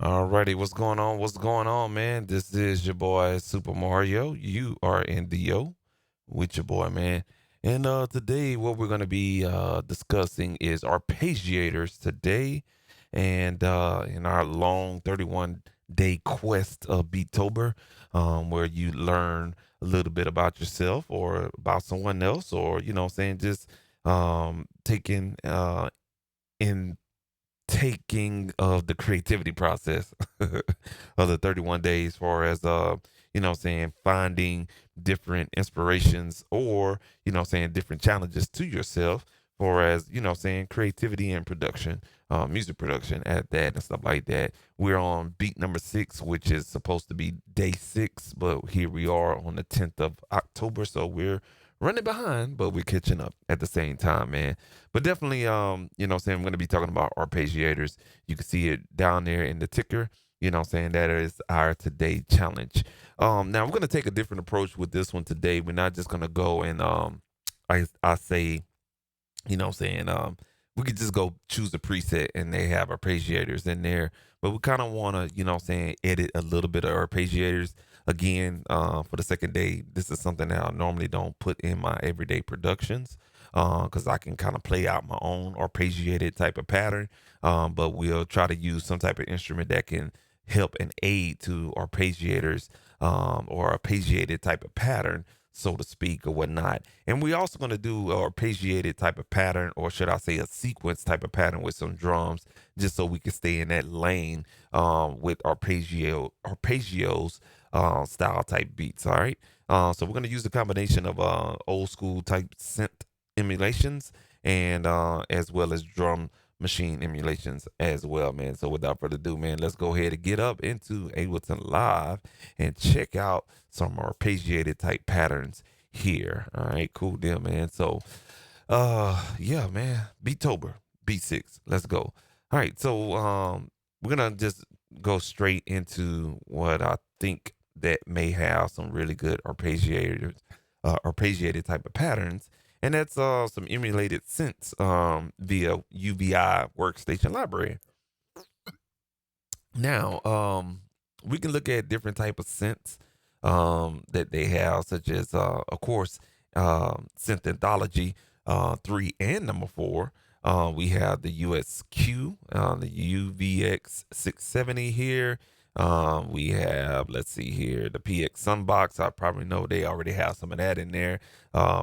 Alrighty, what's going on? What's going on, man? This is your boy Super Mario. You are in the O with your boy, man. And today, what we're gonna be discussing is arpeggiators today, and in our long 31-day quest of Beatober, where you learn a little bit about yourself or about someone else, or what I'm saying, just taking in taking of the creativity process of the 31 days, far as what I'm saying, finding different inspirations, or what I'm saying, different challenges to yourself, for as what I'm saying, creativity and production, music production at that and stuff like that. We're on beat number 6, which is supposed to be day 6, but here we are on the 10th of October, so we're running behind, but we're catching up at the same time, man. But definitely, what I'm saying, I'm going to be talking about arpeggiators. You can see it down there in the ticker. What I'm saying, that is our today challenge. Now we're going to take a different approach with this one today. We're not just going to go and I say, what I'm saying, we could just go choose a preset and they have arpeggiators in there. But we kind of want to, what I'm saying, edit a little bit of arpeggiators. Again, for the second day, this is something that I normally don't put in my everyday productions, because I can kind of play out my own arpeggiated type of pattern. But we'll try to use some type of instrument that can help and aid to arpeggiators, or arpeggiated type of pattern, so to speak, or whatnot. And we're also going to do a arpeggiated type of pattern, or should I say a sequence type of pattern with some drums, just so we can stay in that lane, with arpeggios, style type beats. All right. So we're going to use a combination of old school type synth emulations, and as well as drum machine emulations as well, man. So without further ado, man, let's go ahead and get up into Ableton Live and check out some arpeggiated type patterns here. All right, cool deal, man. So yeah, man, Beatober, B6. Let's go. All right, so we're gonna just go straight into what I think that may have some really good arpeggiators, arpeggiated type of patterns, and that's some emulated synths via UVI workstation library. Now, we can look at different type of synths that they have, such as, of course, synth anthology 3 and number 4. We have the USQ, the UVX 670 here. We have, let's see here, the PX Sunbox. I probably know they already have some of that in there.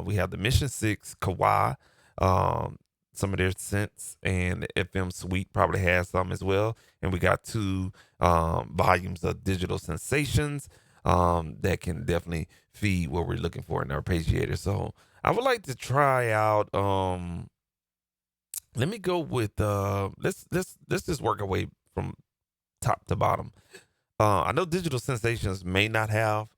We have the Mission 6 Kawhi. Some of their synths, and the FM Suite probably has some as well. And we got 2 volumes of Digital Sensations, that can definitely feed what we're looking for in our arpeggiator. So I would like to try out. Let me go with let's just work our way from top to bottom. I know Digital Sensations may not have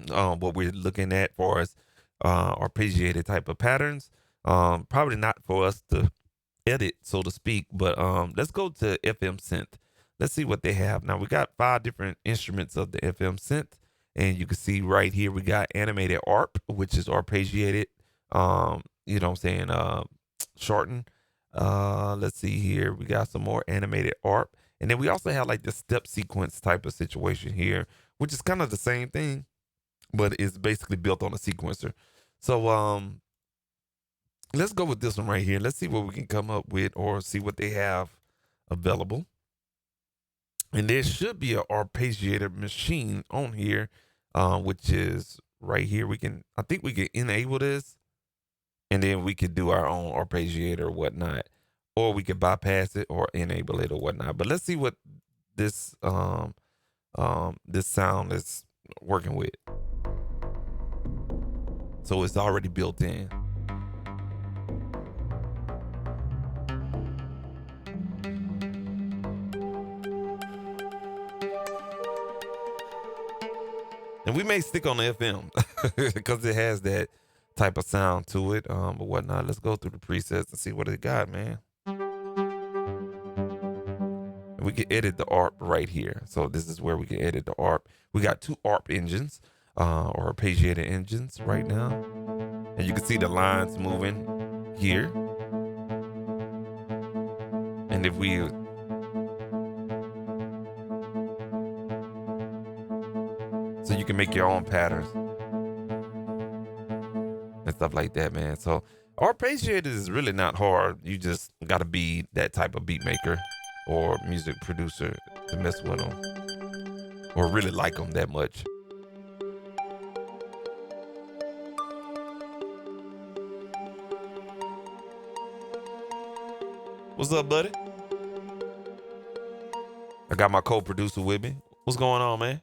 what we're looking at for as arpeggiated type of patterns. Probably not for us to edit, so to speak. But let's go to FM Synth. Let's see what they have. Now we got 5 different instruments of the FM Synth, and you can see right here we got animated ARP, which is arpeggiated. What I'm saying, shortened. Let's see here. We got some more animated ARP, and then we also have like the step sequence type of situation here, which is kind of the same thing, but it's basically built on a sequencer. So let's go with this one right here. Let's see what we can come up with, or see what they have available. And there should be an arpeggiator machine on here, which is right here. I think we can enable this, and then we could do our own arpeggiator or whatnot, or we could bypass it or enable it or whatnot. But let's see what this this sound is working with. So it's already built in. And we may stick on the FM because it has that type of sound to it, or whatnot. Let's go through the presets and see what it got, man. And we can edit the ARP right here. So this is where we can edit the ARP. We got 2 ARP engines, or arpeggiated engines right now. And you can see the lines moving here. And if we can make your own patterns and stuff like that, man. So arpeggiators is really not hard. You just gotta be that type of beat maker or music producer to mess with them or really like them that much. What's up, buddy? I got my co-producer with me. What's going on, man?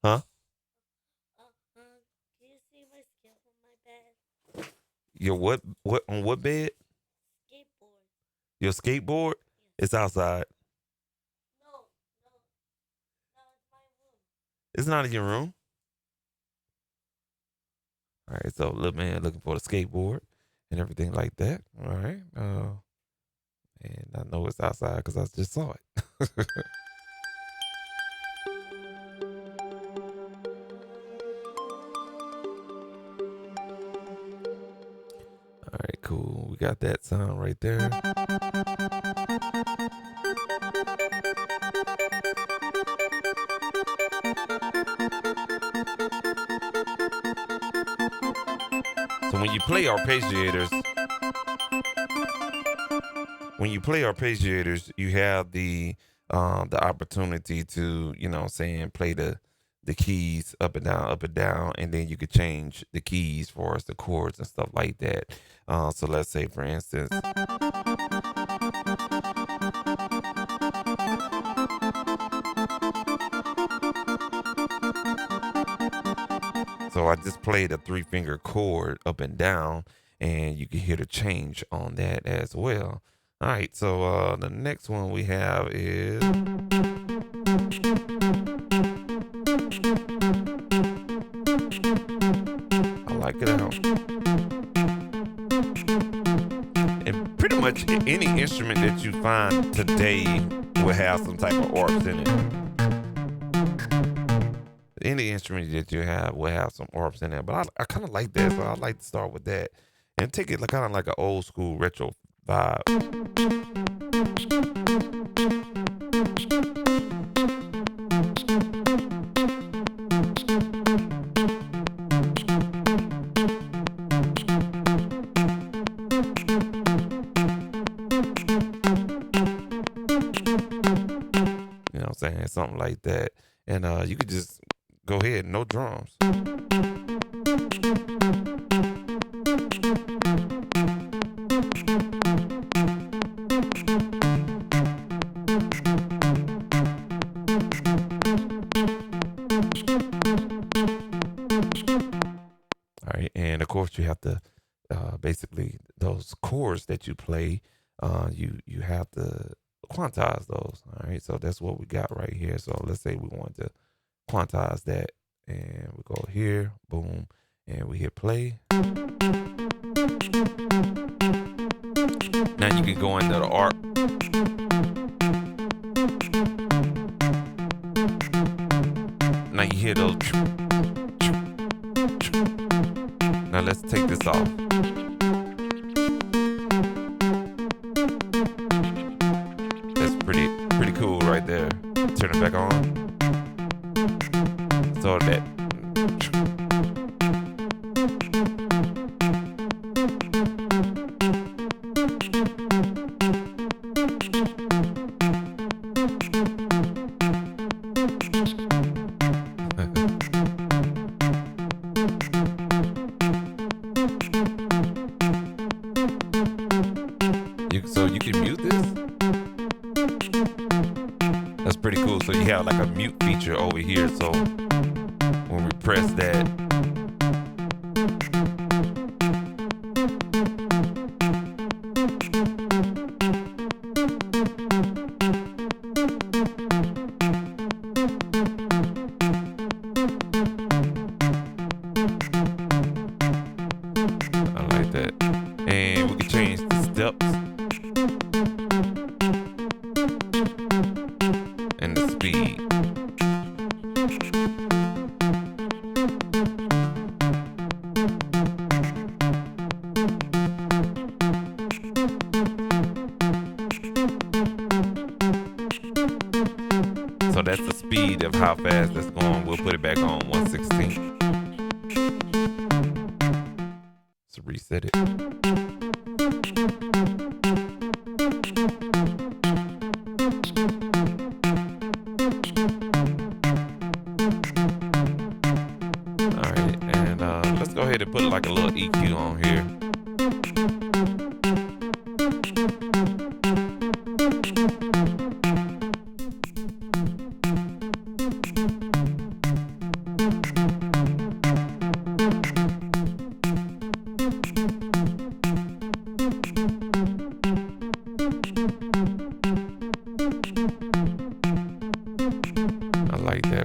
Huh? Can you see my skip on my bed? Your what? What on what bed? Skateboard. Your skateboard? It's outside. No, it's my room. It's not in your room. All right, so little man looking for the skateboard and everything like that. All right. And I know it's outside because I just saw it. All right, cool. We got that sound right there. So when you play arpeggiators, you have the opportunity to, you know what I'm saying, play the keys up and down, and then you could change the keys for us, the chords and stuff like that. So let's say, for instance, so I just played a 3-finger chord up and down, and you can hear the change on that as well. All right, so the next one we have is I like it out. And pretty much any instrument that you find today will have some type of arps in it. Any instrument that you have will have some arps in it. But I kind of like that, so I like to start with that and take it kind of like an old school retro vibe. You know what I'm saying? Something like that. And you could just go ahead, no drums. All right, and of course you have to basically those chords that you play, you have to quantize those. All right, so that's what we got right here. So let's say we want to quantize that, and we go here, boom, and we hit play. Now you can go into the arp. Now you hear those. Now let's take this off. That's pretty cool right there. Turn it back on. So that you can mute this. That's pretty cool. So you have like a mute feature over here. So when we press that, I like that. And we can change the steps and the speed. So that's the speed of how fast that's going. We'll put it back on 116. So reset it. All right, and let's go ahead and put like a little EQ on here.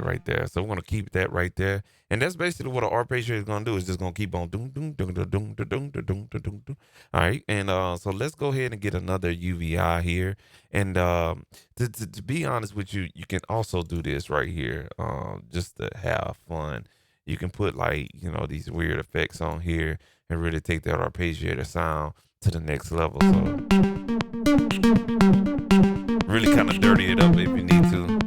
Right there. So we're gonna keep that right there. And that's basically what an arpeggio is gonna do. It's just gonna keep on doom doom doom doom doom doom doom doom doom doom. All right. And so let's go ahead and get another UVI here. And to be honest with you, you can also do this right here. Just to have fun. You can put like, these weird effects on here and really take that arpeggiator sound to the next level. So really kind of dirty it up if you need to.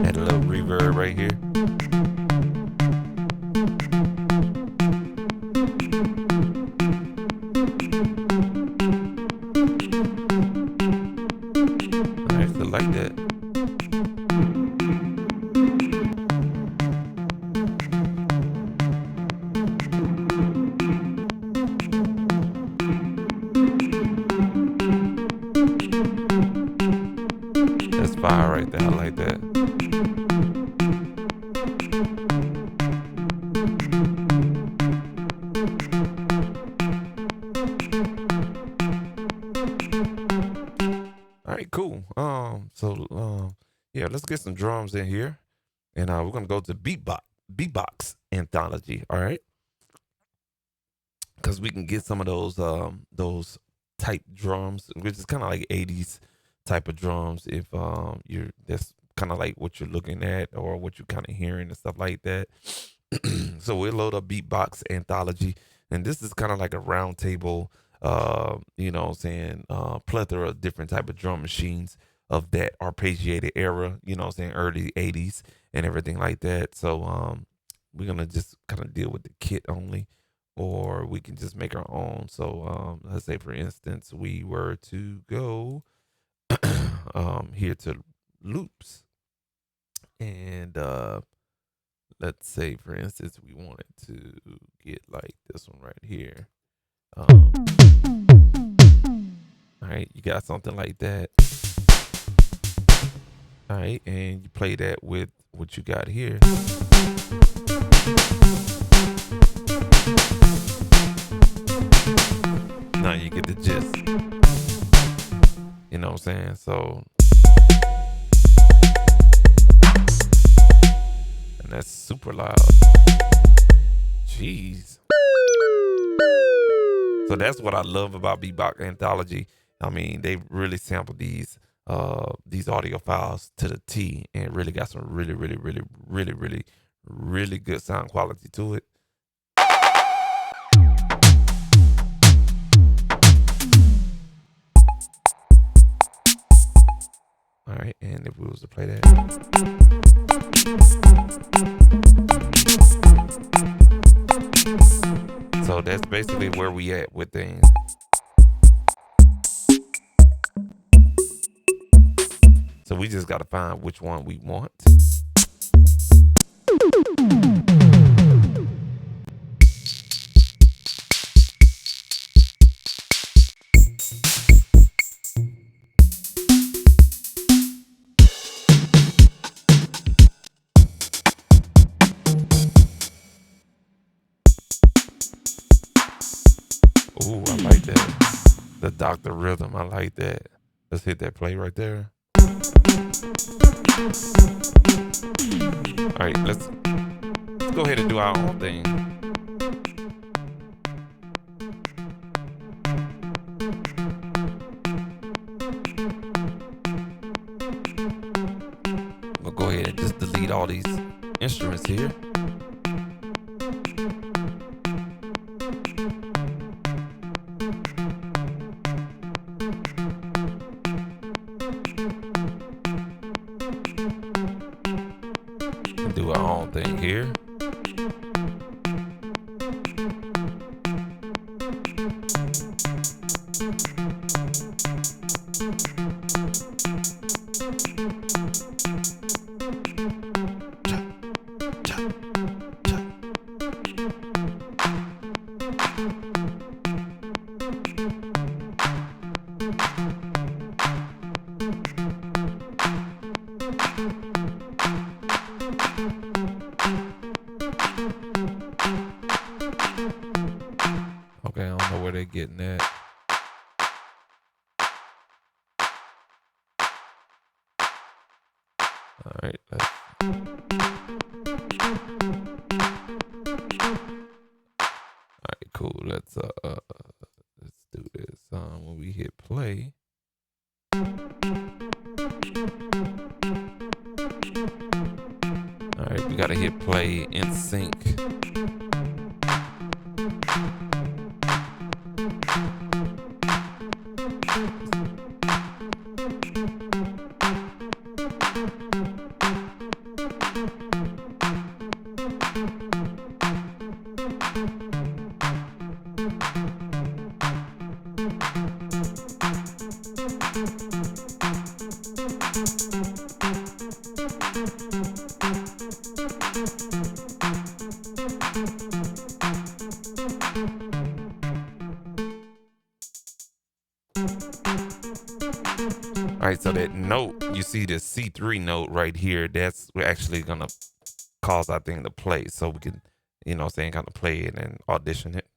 Add a little reverb right here. I still like that. That's fire right there. I like that. All right, cool. Yeah, let's get some drums in here, and we're gonna go to beatbox anthology. All right, because we can get some of those type drums, which is kind of like 80s type of drums. If you're that's kind of like what you're looking at or what you're kind of hearing and stuff like that. So we'll load up beatbox anthology, and this is kind of like a round table, plethora of different type of drum machines of that arpeggiated era, early 80s and everything like that. So we're gonna just kind of deal with the kit only, or we can just make our own. So let's say for instance we were to go here to loops, and let's say for instance we wanted to get like this one right here. All right, you got something like that. All right, and you play that with what you got here. Now you get the gist. You know what I'm saying? So, and that's super loud. Jeez. So that's what I love about Beatbox Anthology. I mean, they really sampled these audio files to the T and really got some really, really, really, really, really, really good sound quality to it. All right, and if we was to play that. So that's basically where we at with things. So we just got to find which one we want. Ooh, I like that. The Dr. Rhythm, I like that. Let's hit that play right there. All right, let's go ahead and do our own thing. all these instruments here. And do our own thing here. Okay, I don't know where they're getting at. All right, cool. Let's do this. When we hit play. All right, we gotta hit play in sync. All right, so that note, you see the C3 note right here, that's we're actually gonna cause our thing to play so we can, you know what I'm saying, kind of play it and audition it.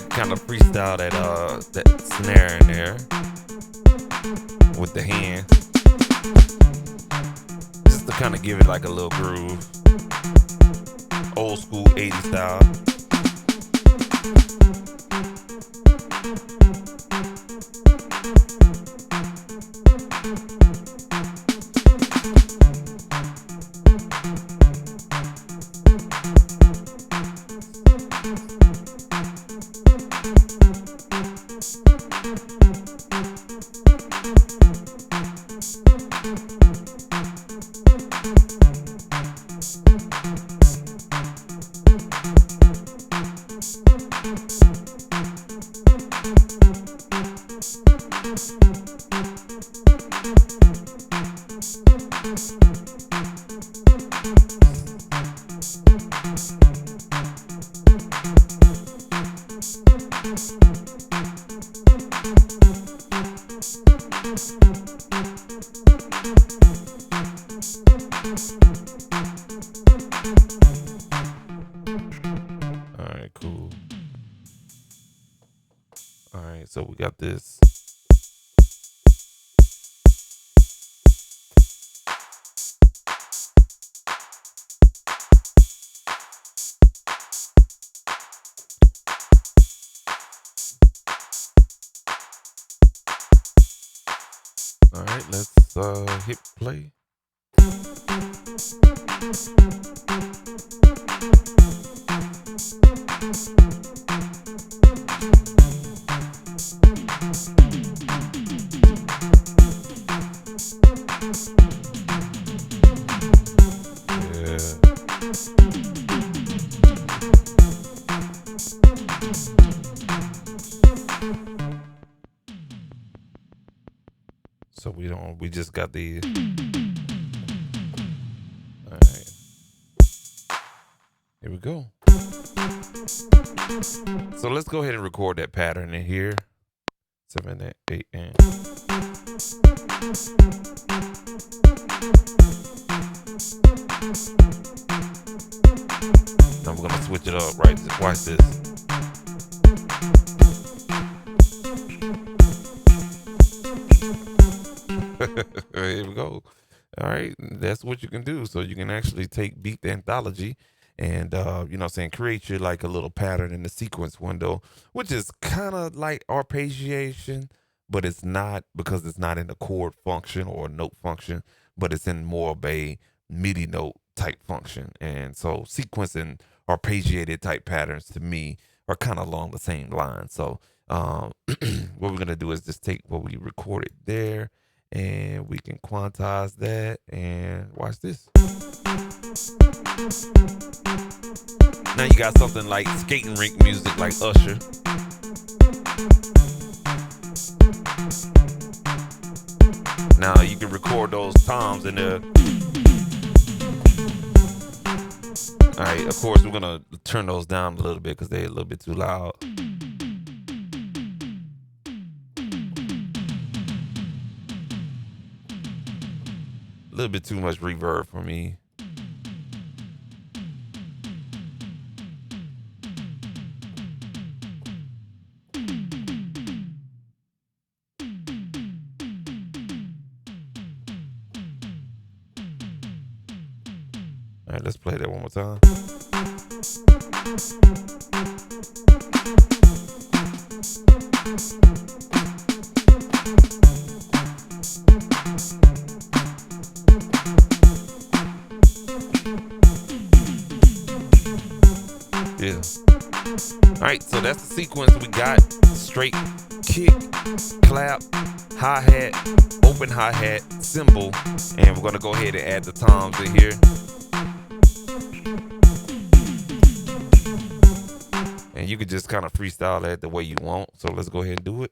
Kind of freestyle that snare in there with the hand, just to kind of give it like a little groove, old school 80s style. Alright, cool. Alright, so we got this. All right, let's hit play. Yeah. So we don't. We just got the. All right. Here we go. So let's go ahead and record that pattern in here. 7, 8, and. Now we're gonna switch it up, right? Just watch this. Here we go. All right, that's what you can do. So you can actually take Beat Anthology and saying create your like a little pattern in the sequence window, which is kind of like arpeggiation, but it's not because it's not in the chord function or note function, but it's in more of a MIDI note type function. And so sequence and arpeggiated type patterns to me are kind of along the same line. So what we're gonna do is just take what we recorded there and we can quantize that and watch this. Now you got something like skating rink music like Usher. Now you can record those toms in there. All right, of course we're gonna turn those down a little bit because they're a little bit too loud. A little bit too much reverb for me. All right, let's play that one more time. Yeah. All right, so that's the sequence we got. Straight kick, clap, hi-hat, open hi-hat, cymbal, and we're gonna go ahead and add the toms in here. And you could just kind of freestyle that the way you want. So let's go ahead and do it.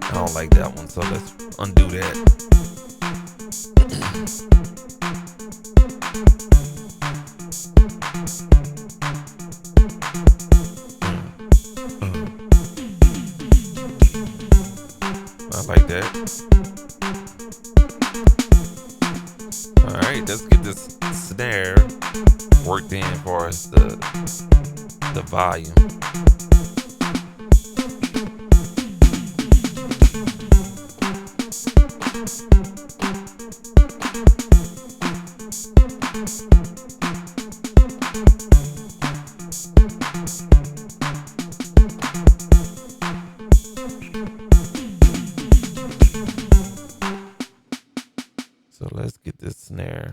I don't like that one, so let's undo that. I like that. All right, let's get this snare worked in as far as the volume. So let's get this snare.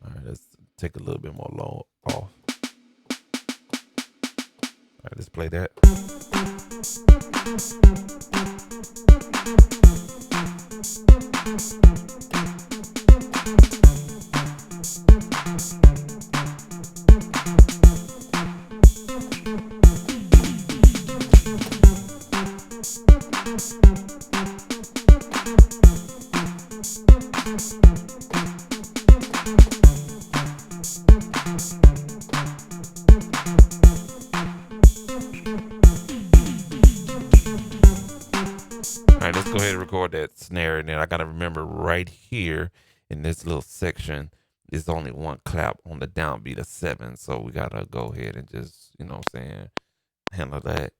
All right, let's take a little bit more low off. All right, let's play that. record that snare, and then I gotta remember right here in this little section is only one clap on the downbeat of 7. So we gotta go ahead and just, you know what I'm saying, handle that.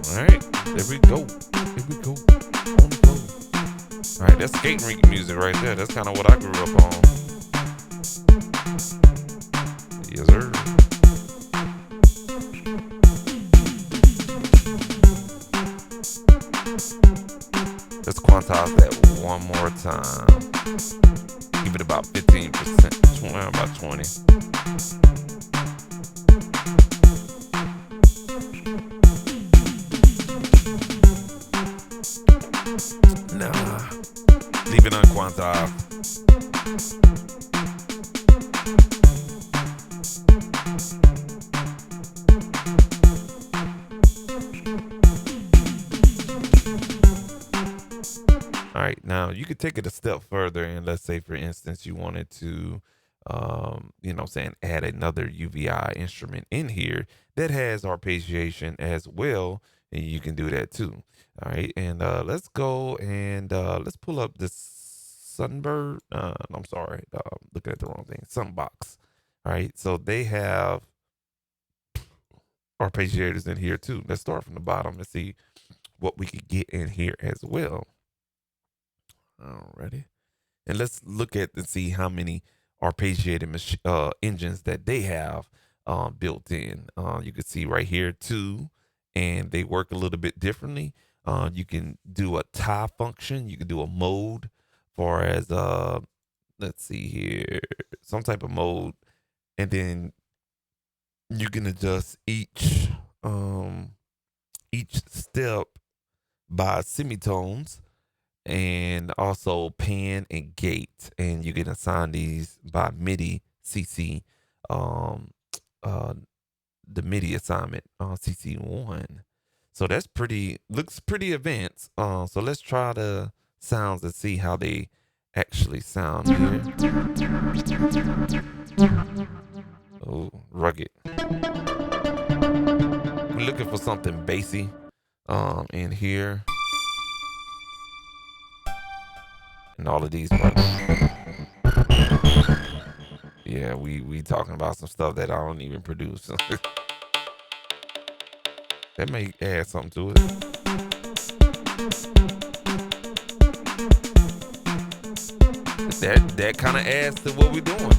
All right, there we go. Here we go. On the go. All right, that's skating rink music right there. That's kind of what I grew up on. Yes, sir. Let's quantize that one more time. Keep it about 15%, about 20. Nah, leave it unquantized. All right, now you could take it a step further, and let's say, for instance, you wanted to, you know, saying add another UVI instrument in here that has arpeggiation as well, and you can do that too. All right, and let's go and let's pull up this Sunbird. I'm sorry, looking at the wrong thing. Sunbox. All right, so they have arpeggiators in here too. Let's start from the bottom and see what we could get in here as well. Alrighty. And let's look at and see how many arpeggiated engines that they have built in. You can see right here two, and they work a little bit differently. You can do a tie function. You can do a mode, far as let's see here, some type of mode, and then you can adjust each step by semitones and also pan and gate, and you can assign these by MIDI CC, um, uh, the MIDI assignment on CC1. So that's looks pretty advanced. So let's try the sounds and see how they actually sound here. Oh, rugged. We're looking for something bassy, in here, and all of these parts. Yeah, we talking about some stuff that I don't even produce. That may add something to it. That kind of adds to what we're doing.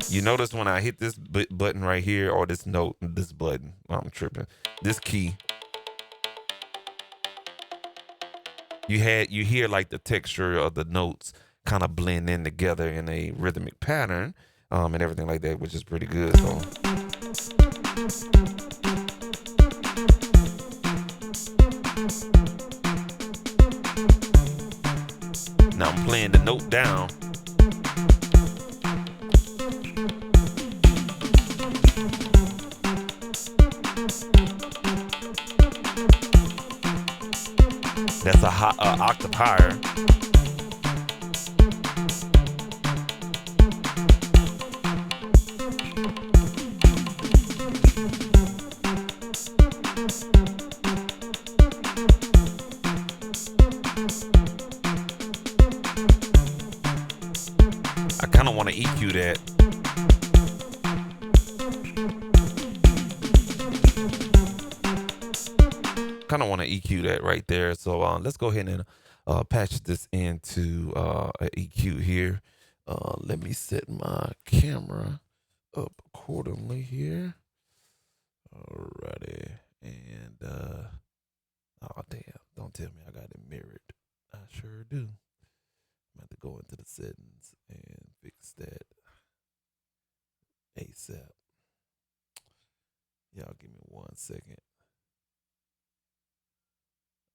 You notice when I hit this button right here, or this note, this button, I'm tripping. This key, you hear like the texture of the notes kind of blend in together in a rhythmic pattern, and everything like that, which is pretty good. So now I'm playing the note down. That's a octave higher. I kind of want to EQ that. Kind of want to EQ that right there. So let's go ahead and patch this into an EQ here. Let me set my camera up accordingly here. Alrighty. And oh damn, don't tell me I got it mirrored. I sure do. I'm going to go into the settings and fix that ASAP. Y'all give me 1 second.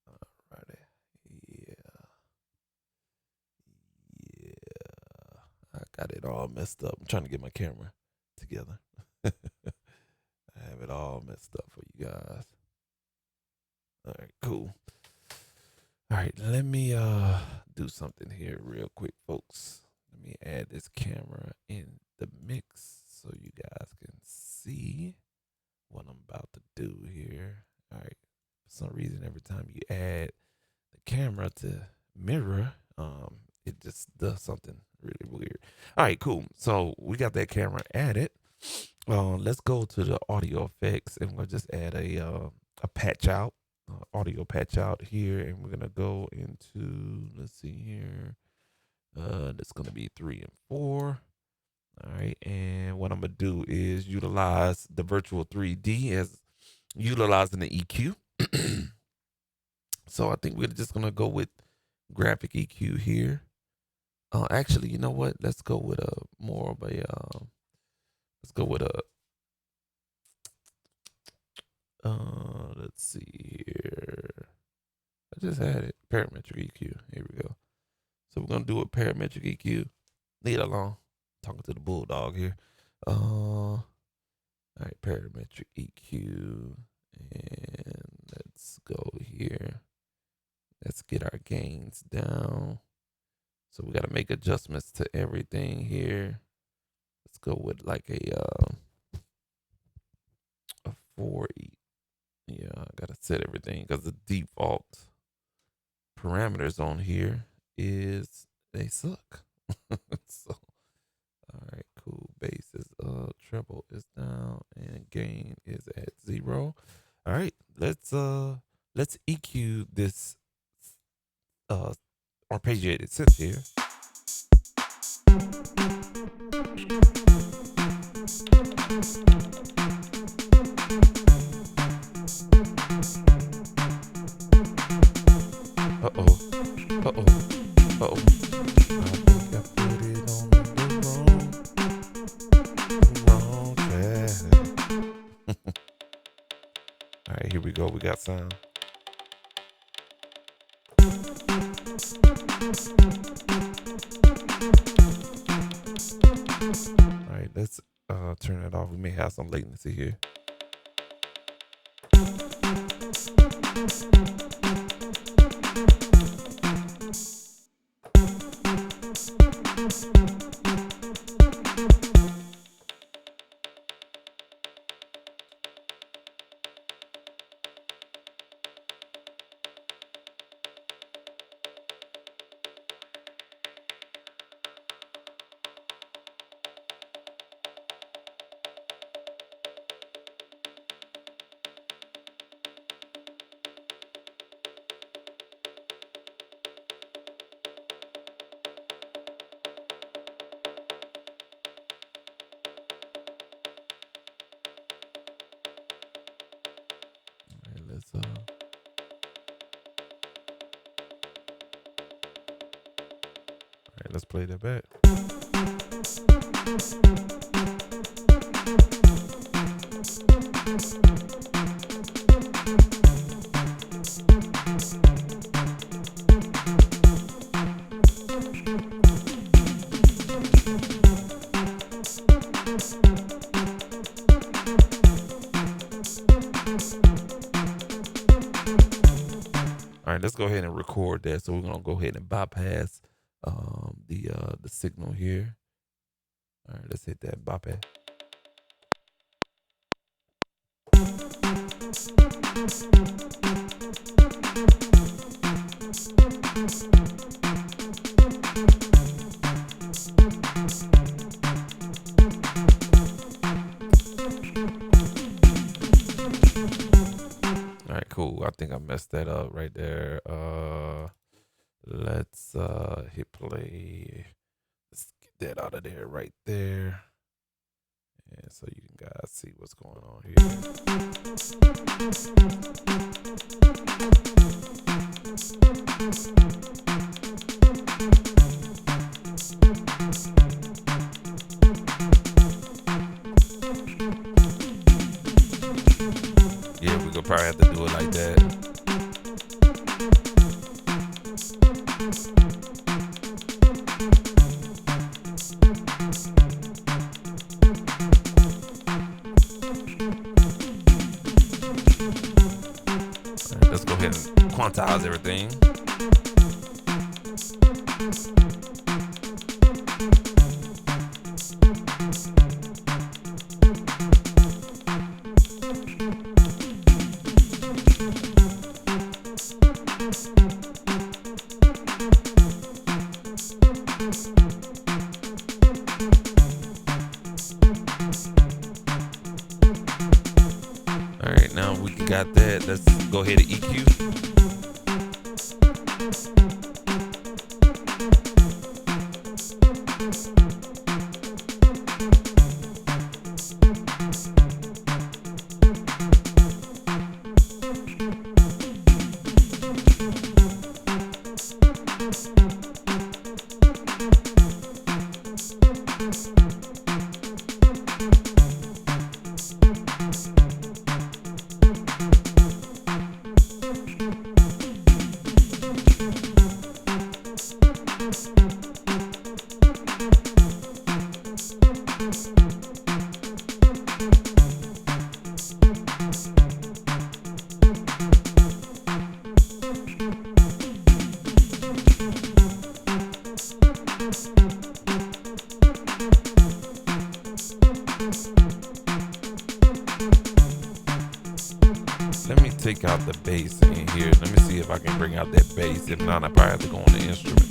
Alrighty. Yeah. I got it all messed up. I'm trying to get my camera together. I have it all messed up for you guys. All right, cool. All right, let me do something here real quick, folks. Let me add this camera in the mix so you guys can see what I'm about to do here. All right. For some reason, every time you add the camera to mirror, it just does something really weird. All right, cool. So we got that camera added. Let's go to the audio effects, and we'll just add a patch out, audio patch out here, and we're gonna go into, let's see here. That's gonna be 3 and 4. All right, and what I'm gonna do is utilize the virtual 3D as utilizing the EQ. So I think we're just gonna go with graphic EQ here. Actually, you know what? Let's go with a more of a. Let's go with a. Let's see here. I just had it parametric EQ. Here we go. So we're gonna do a parametric EQ. Leave it alone. Talking to the bulldog here. All right, parametric EQ, and let's go here. Let's get our gains down. So we got to make adjustments to everything here. Let's go with like a 40. Yeah, I got to set everything because the default parameters on here is they suck. So, all right, cool. Bass is treble is down, and gain is at 0. All right, let's EQ this arpeggiated synth here. Uh-oh. Uh-oh. Uh-oh. I think I put it on the wrong track. All right, here we go. We got sound. All right, let's turn it off. We may have some latency here. All right, let's play that back. All right, let's go ahead and record that. So we're gonna go ahead and bypass the signal here. All right, let's hit that bypass. All right, cool. I think I messed that up right there. Let's hit play. Let's get that out of there right there. And so you can guys see what's going on here. Yeah, we're gonna probably have to do it like that. Let's go ahead and quantize everything. All right, now we got that. Let's go ahead and EQ. Let me take out the bass in here. Let me see if I can bring out that bass. If not, I probably have to go on the instrument.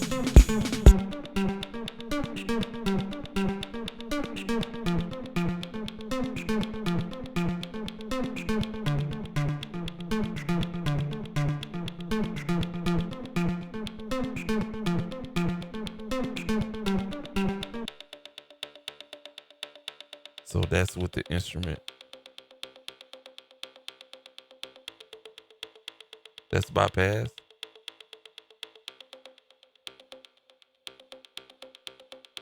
So that's with the instrument. That's bypass.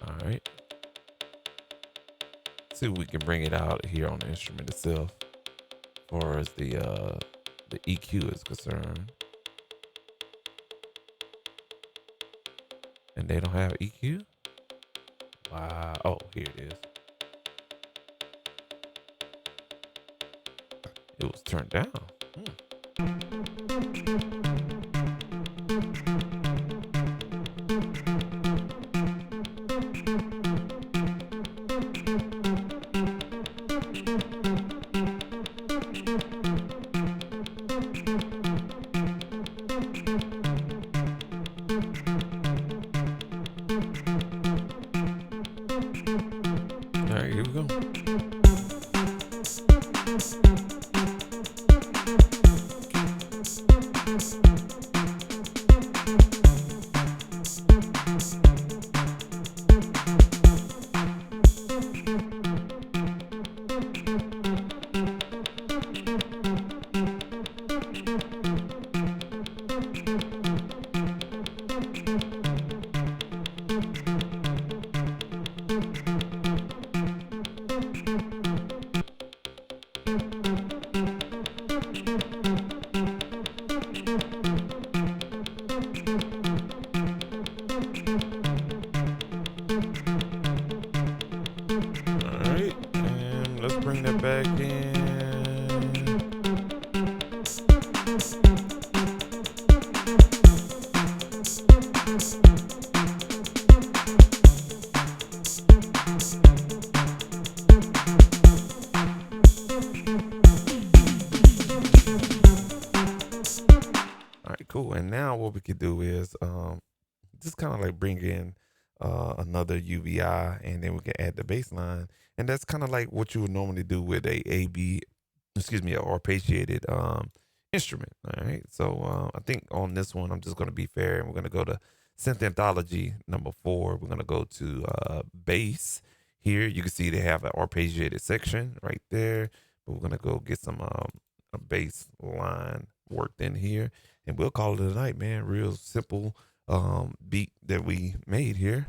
All right. See if we can bring it out here on the instrument itself, as far as the EQ is concerned. And they don't have EQ. Wow. Oh, here it is. It was turned down. All right, here we go. Bring that back in. All right, cool. And now what we could do is just kind of like bring in another UVI, and then we can add the bass line. And that's kind of like what you would normally do with a arpeggiated instrument. All right. So I think on this one, I'm just going to be fair, and we're going to go to synth anthology number 4. We're going to go to bass. Here you can see they have an arpeggiated section right there, but we're going to go get some a bass line worked in here, and we'll call it a night, man. Real simple beat that we made here.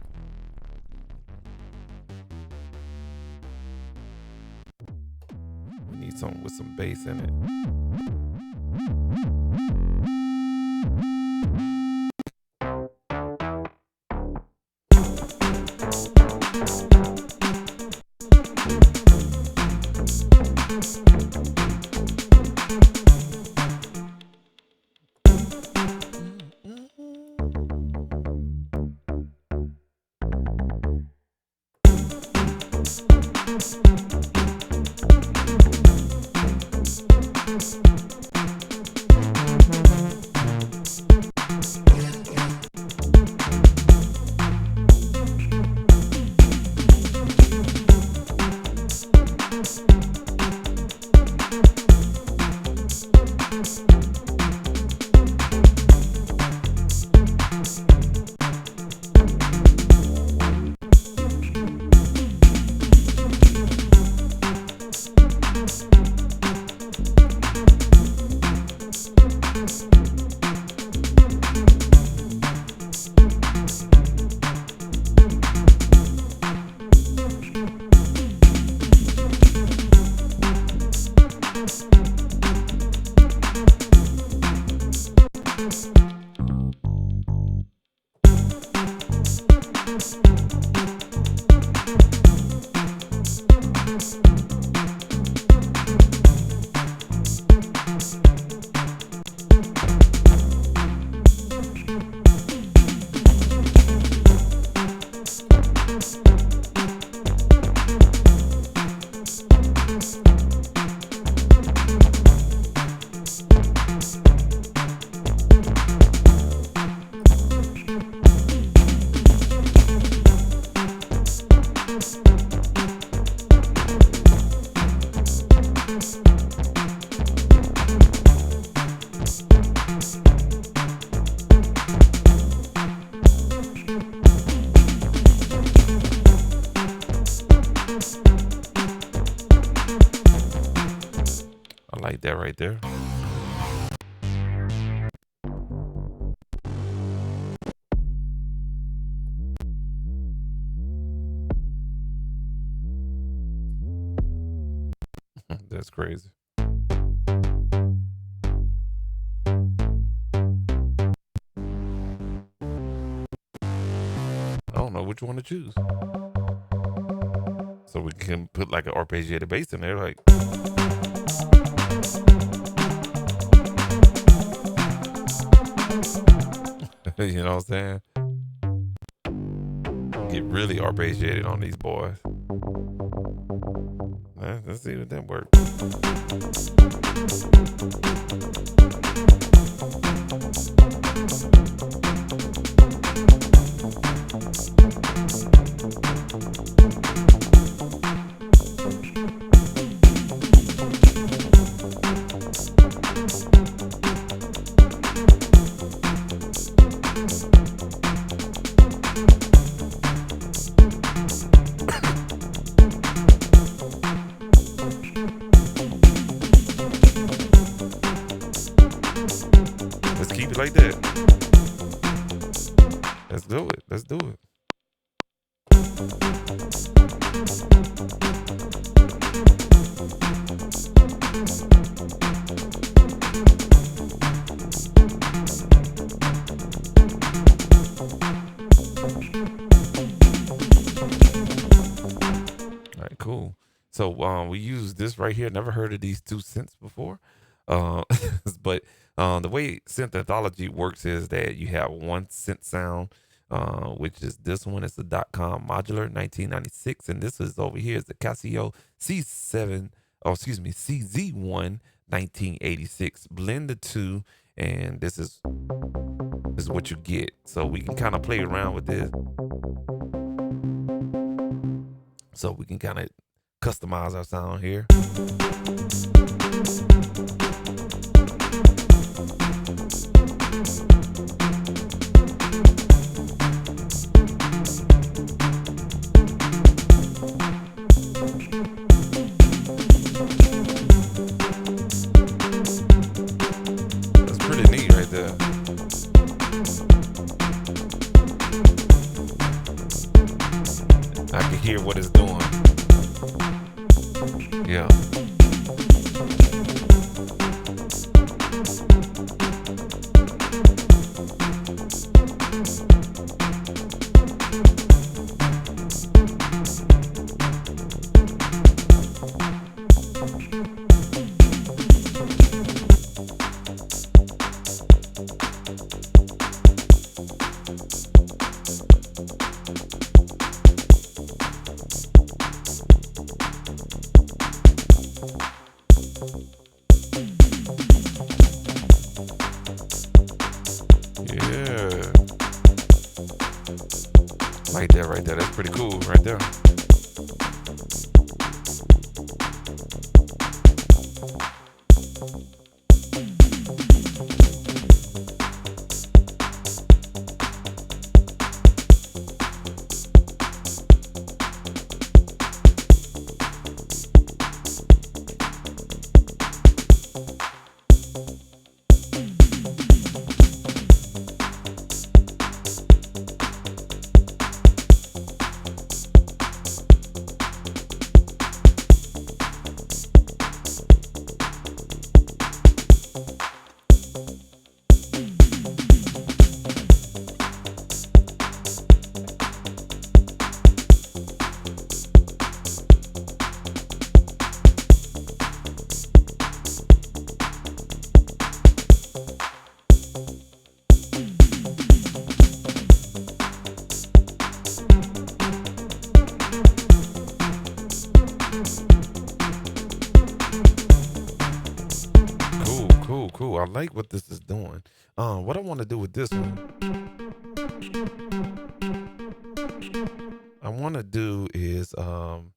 We need something with some bass in it. I like that right there. That's crazy. I don't know which one to choose. So we can put like an arpeggiated bass in there, like you know what I'm saying? Get really arpeggiated on these boys. Let's see if that works. Let's keep it like that. Let's do it. Let's do it. All right, cool. So we use this right here. Never heard of these two synths before. Uh, but the way synth anthology works is that you have one synth sound, which is this one. It's the .com modular 1996, and this is over here is the Casio C7. Oh, excuse me, CZ1 1986. Blend the two, and this is what you get. So we can kind of play around with this. So we can kind of customize our sound here. That's pretty neat right there. I can hear what it's doing. Yeah. Right there, right there. That's pretty cool, right there. Cool, cool, cool. I like what this is doing. What I want to do with this one, I want to do is kind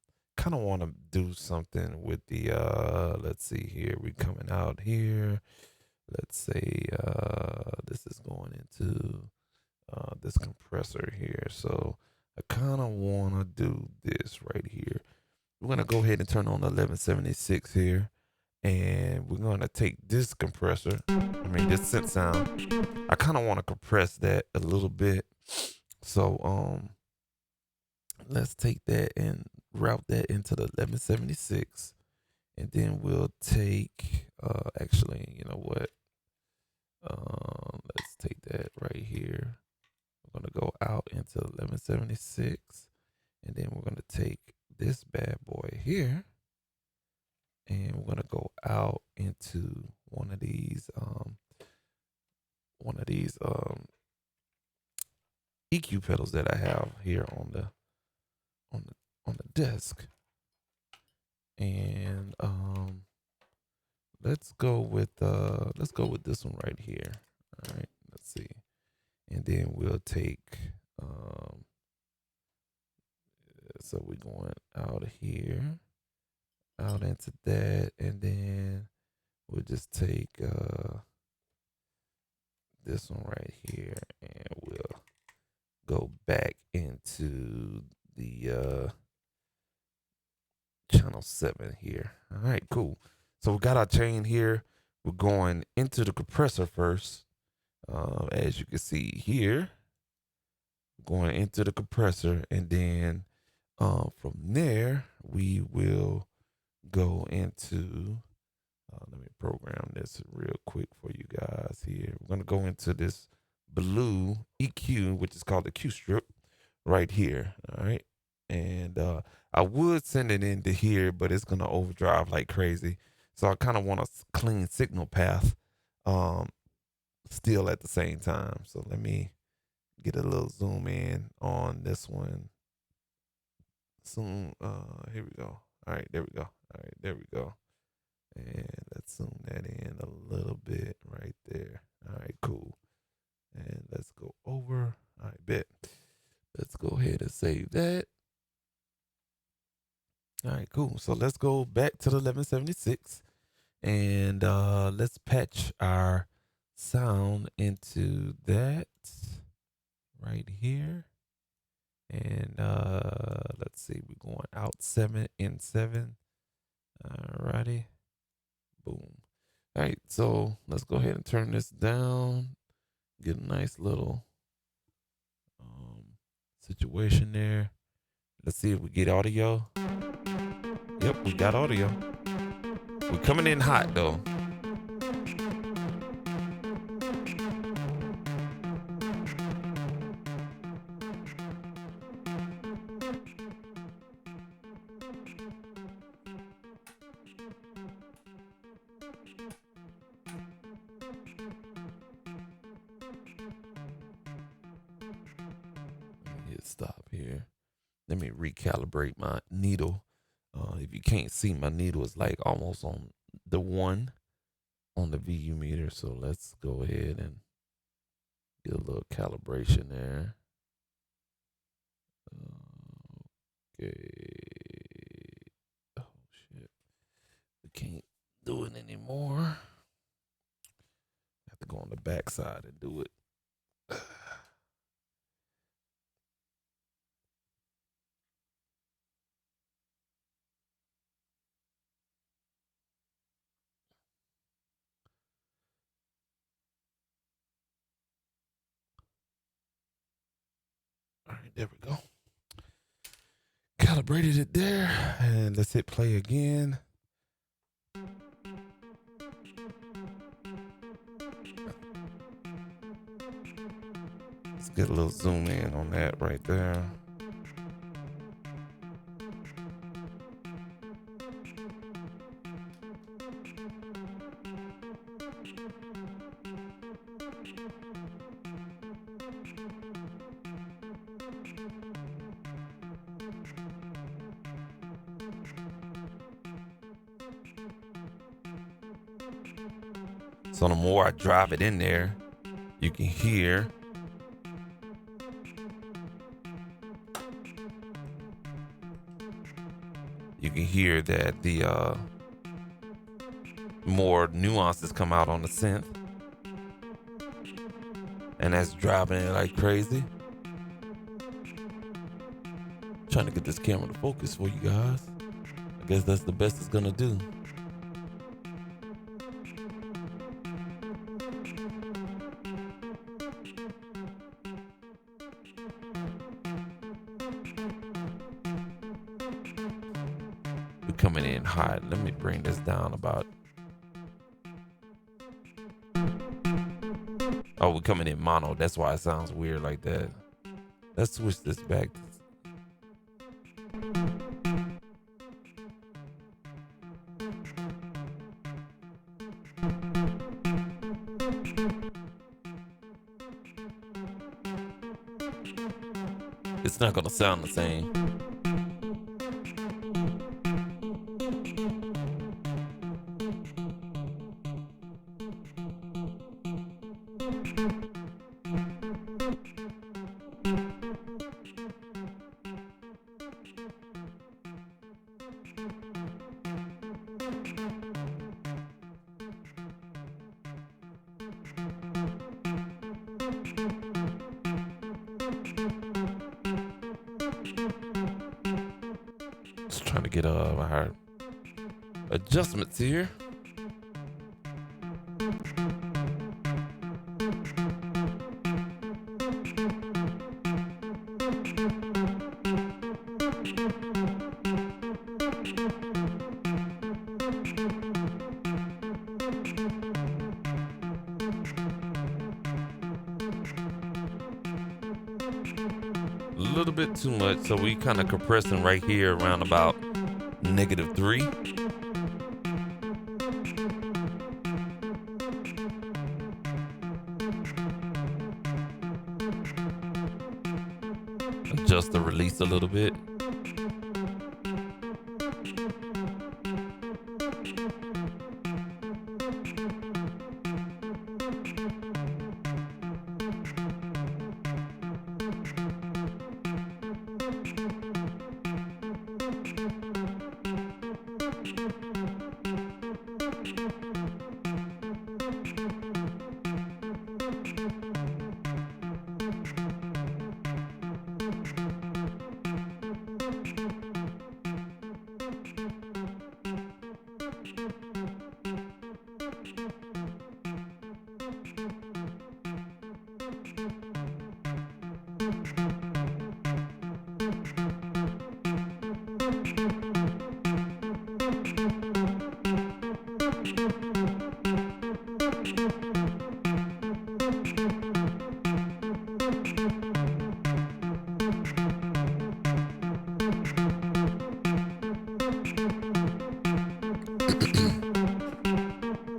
of want to do something with the let's see here. We coming out here. Let's say this is going into this compressor here. So I kind of want to do this right here. We're gonna go ahead and turn on the 1176 here, and we're gonna take this compressor. I mean this synth sound. I kind of want to compress that a little bit. So let's take that and route that into the 1176, and then we'll take actually, you know what? Let's take that right here. We're gonna go out into 1176, and then we're gonna take this bad boy here, and we're gonna go out into one of these EQ pedals that I have here on the on the desk, and let's go with this one right here. All right, let's see, and then we'll take so we're going out here, out into that, and then we'll just take this one right here, and we'll go back into the channel 7 here. All right, cool. So we got our chain here. We're going into the compressor first. As you can see here, going into the compressor, and then from there we will go into let me program this real quick for you guys here. We're going to go into this blue EQ, which is called the Q strip right here. All right. And I would send it into here, but it's going to overdrive like crazy. So I kind of want a clean signal path still at the same time. So let me get a little zoom in on this one. Zoom. Here we go. All right. There we go. All right. There we go. And let's zoom that in a little bit right there. All right, cool. And let's go over. All right, bet. Let's go ahead and save that. All right, cool. So let's go back to the 1176, and let's patch our sound into that right here. And let's see, we're going out 7 in 7. All righty. Boom. All right, so let's go ahead and turn this down. Get a nice little situation there. Let's see if we get audio. Yep, we got audio. We're coming in hot though. Let me hit stop here. Let me recalibrate my needle. If you can't see, my needle is like almost on the 1 on the VU meter. So let's go ahead and get a little calibration there. Okay. Oh shit. We can't do it anymore. Have to go on the backside and do it. All right, there we go. Calibrated it there, and let's hit play again. Let's get a little zoom in on that right there. So the more I drive it in there, you can hear that the more nuances come out on the synth. And that's driving it like crazy. Trying to get this camera to focus for you guys. I guess that's the best it's gonna do. We're coming in hot. Let me bring this down about. Oh, we're coming in mono. That's why it sounds weird like that. Let's switch this back. It's not gonna sound the same. Just trying to get our adjustments here. A little bit too much, so we kind of compressing right here around about -3. Adjust the release a little bit.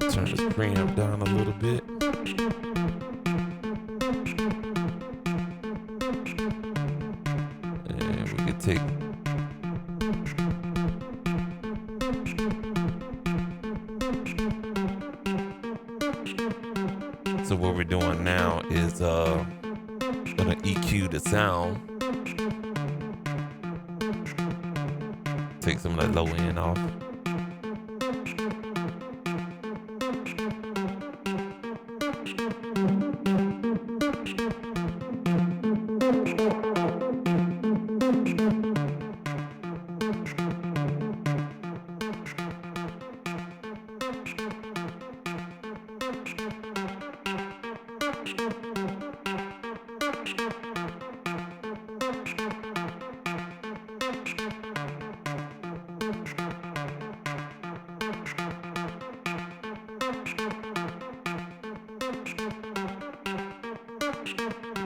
Turn this preamp down a little bit. And we can take so what we're doing now is gonna EQ the sound take some of that low end off.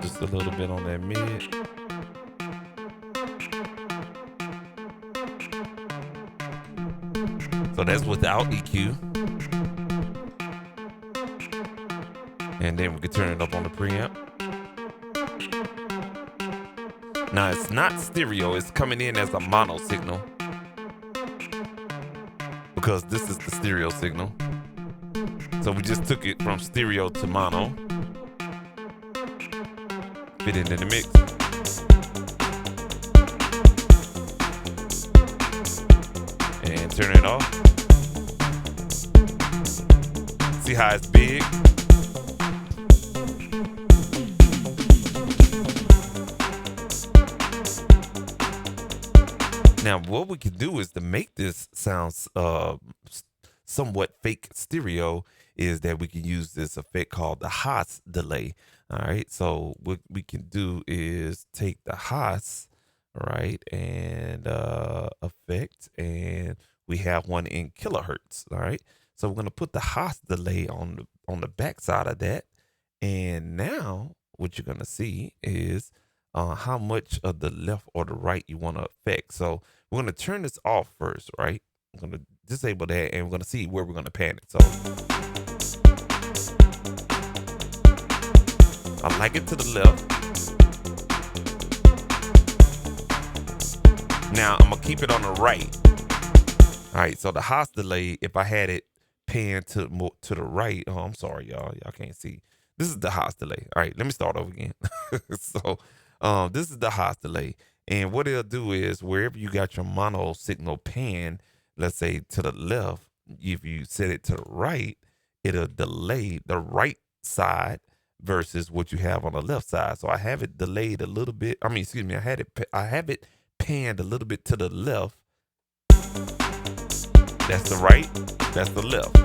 Just a little bit on that mid. So that's without EQ. And then we can turn it up on the preamp. Now it's not stereo, it's coming in as a mono signal. Because this is the stereo signal. So we just took it from stereo to mono. Fit it in the mix. And turn it off. See how it's big? Now, what we can do is to make this sound somewhat fake stereo is that we can use this effect called the Haas delay. All right, so what we can do is take the Haas, right, and effect, and we have one in kilohertz. All right, so we're gonna put the Haas delay on the back side of that, and now what you're gonna see is how much of the left or the right you want to affect. So we're going to turn this off first, right? I'm going to disable that, and we're going to see where we're going to pan it. So I like it to the left. Now I'm going to keep it on the right. All right, so the Haas delay, if I had it pan to the right, oh, I'm sorry, y'all can't see. This is the Haas delay. All right, let me start over again. So this is the Haas delay. And what it'll do is wherever you got your mono signal pan, let's say to the left, if you set it to the right, it'll delay the right side versus what you have on the left side. So I have it delayed a little bit. I have it panned a little bit to the left. That's the right, that's the left.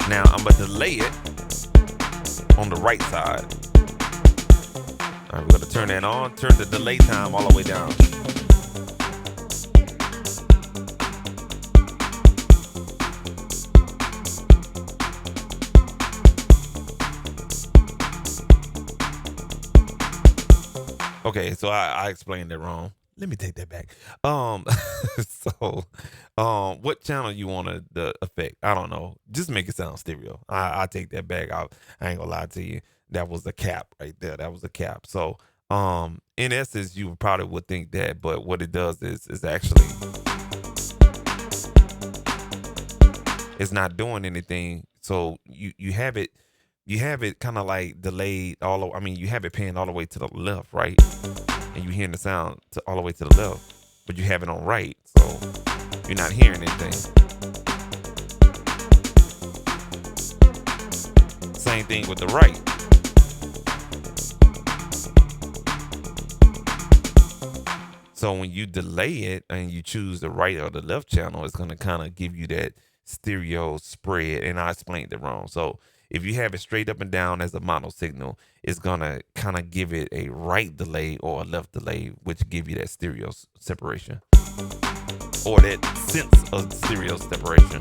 Now I'm gonna delay it on the right side. All right, we're gonna turn that on, turn the delay time all the way down. Okay, so I explained it wrong. Let me take that back. So, what channel you want the effect? I don't know. Just make it sound stereo. I take that back. I ain't gonna lie to you. That was the cap right there. That was the cap. So, in essence, you probably would think that, but what it does is actually it's not doing anything. So you have it kind of like delayed you have it paying all the way to the left, right? And you hearing the sound all the way to the left, but you have it on right, so you're not hearing anything. Same thing with the right. So when you delay it and you choose the right or the left channel, it's going to kind of give you that stereo spread. And I explained it wrong. So if you have it straight up and down as a mono signal, it's going to kind of give it a right delay or a left delay, which give you that stereo separation or that sense of stereo separation.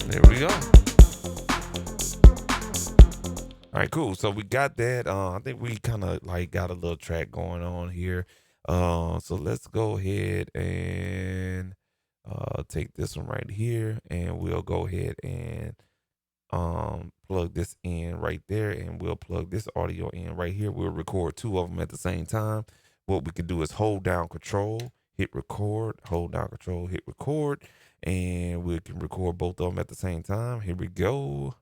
There we go. All right, cool. So we got that. I think we kind of like got a little track going on here. So let's go ahead and take this one right here, and we'll go ahead and plug this in right there, and we'll plug this audio in right here. We'll record two of them at the same time. What we can do is hold down control, hit record, hold down control, hit record, and we can record both of them at the same time. Here we go.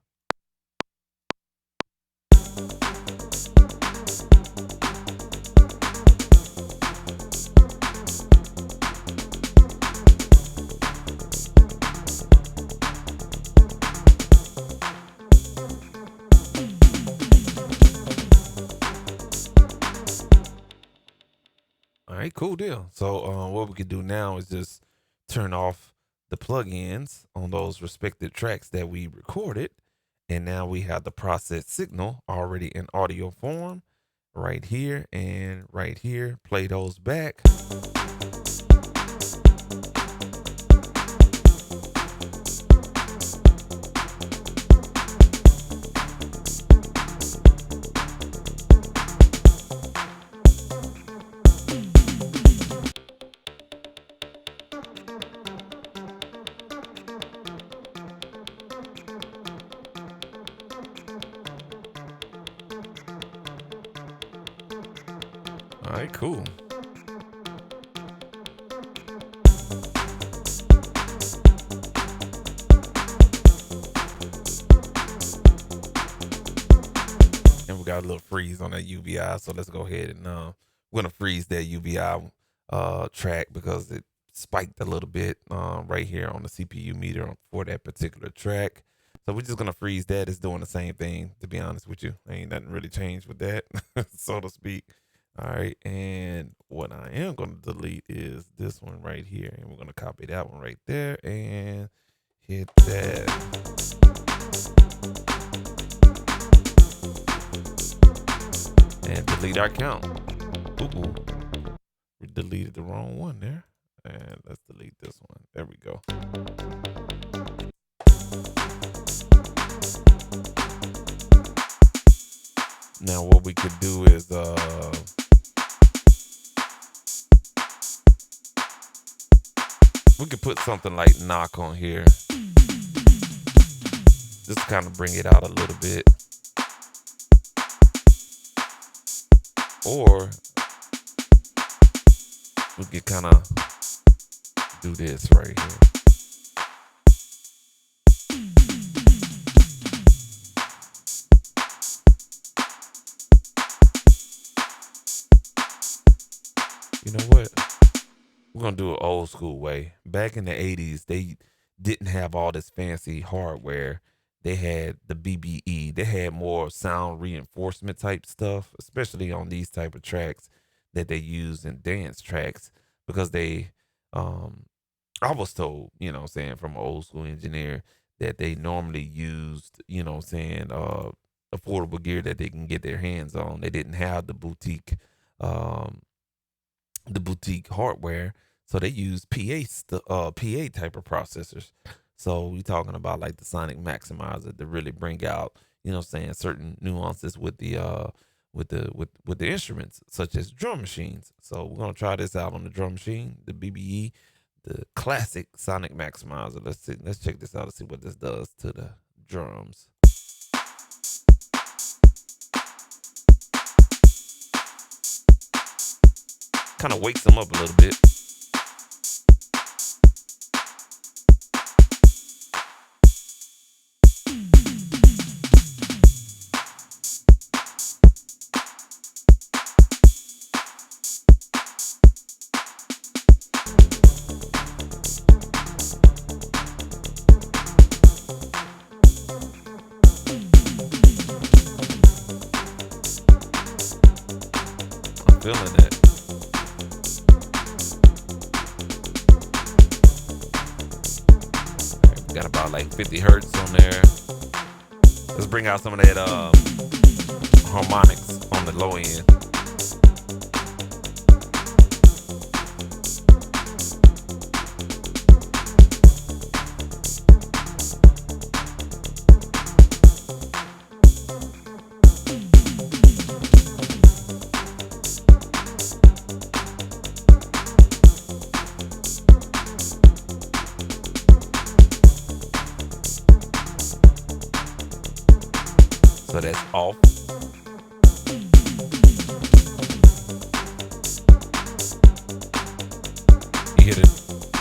All right, cool deal. So what we can do now is just turn off the plugins on those respective tracks that we recorded. And now we have the process signal already in audio form right here and right here. Play those back. All right, cool. And we got a little freeze on that UBI. So let's go ahead and we're gonna freeze that UBI track because it spiked a little bit right here on the CPU meter for that particular track. So we're just gonna freeze that. It's doing the same thing, to be honest with you. Ain't nothing really changed with that, so to speak. All right, and what I am gonna delete is this one right here, and we're gonna copy that one right there and hit that. And delete our count. Ooh, we deleted the wrong one there. And let's delete this one. There we go. Now what we could do is we could put something like knock on here. Just kind of bring it out a little bit. Or we could kind of do this right here. You know what? We're going to do it old school way. Back in the 80s, they didn't have all this fancy hardware. They had the BBE. They had more sound reinforcement type stuff, especially on these type of tracks that they use in dance tracks because they I was told, saying from an old school engineer that they normally used, saying affordable gear that they can get their hands on. They didn't have um the boutique hardware. So they use PA type of processors. So we talking about like the sonic maximizer to really bring out, saying certain nuances with the instruments, such as drum machines. So we're gonna try this out on the drum machine, the BBE, the classic sonic maximizer. Let's check this out and see what this does to the drums. Kind of wakes them up a little bit. I'm feeling it. Got about like 50 hertz on there. Let's bring out some of that harmonics on the low end. So that's off.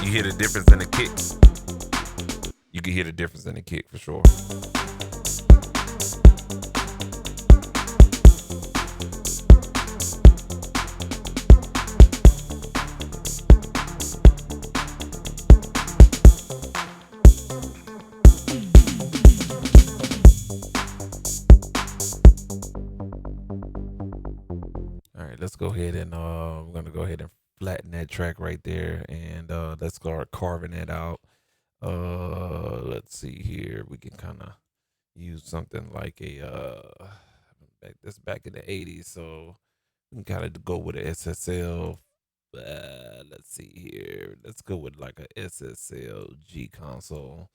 You hear the difference in the kick. You can hear the difference in the kick for sure. All right, let's go ahead and we're gonna go ahead and flatten that track right there, and let's start carving it out. Let's see here. We can kind of use something like a back in the '80s, so we can kind of go with a SSL. Let's see here. Let's go with like a SSL G console.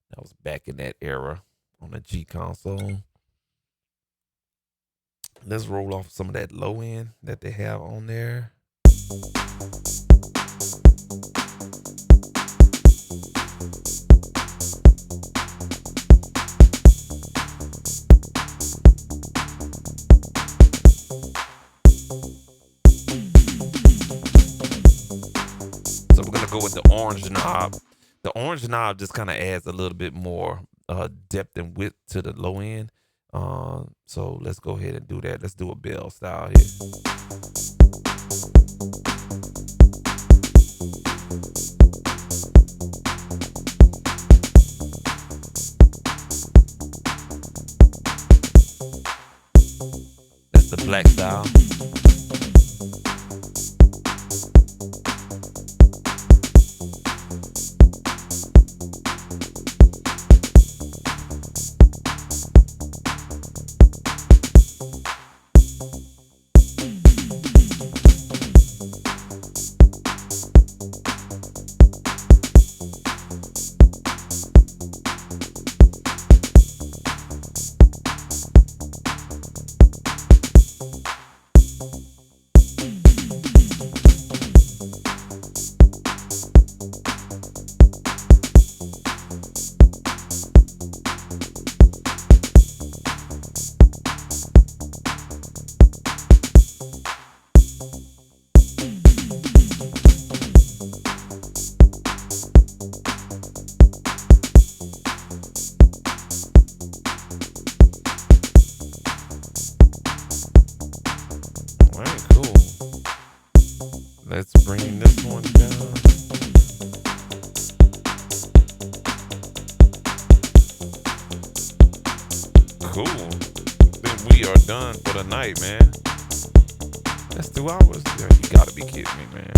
That was back in that era on a G console. Let's roll off some of that low end that they have on there. So we're gonna go with the orange knob. The orange knob just kind of adds a little bit more depth and width to the low end. So let's go ahead and do that. Let's do a bell style here. That's the black style. All right, cool. Let's bring this one down. Cool. Then we are done for the night, man. That's 2 hours. Yeah, you gotta be kidding me, man.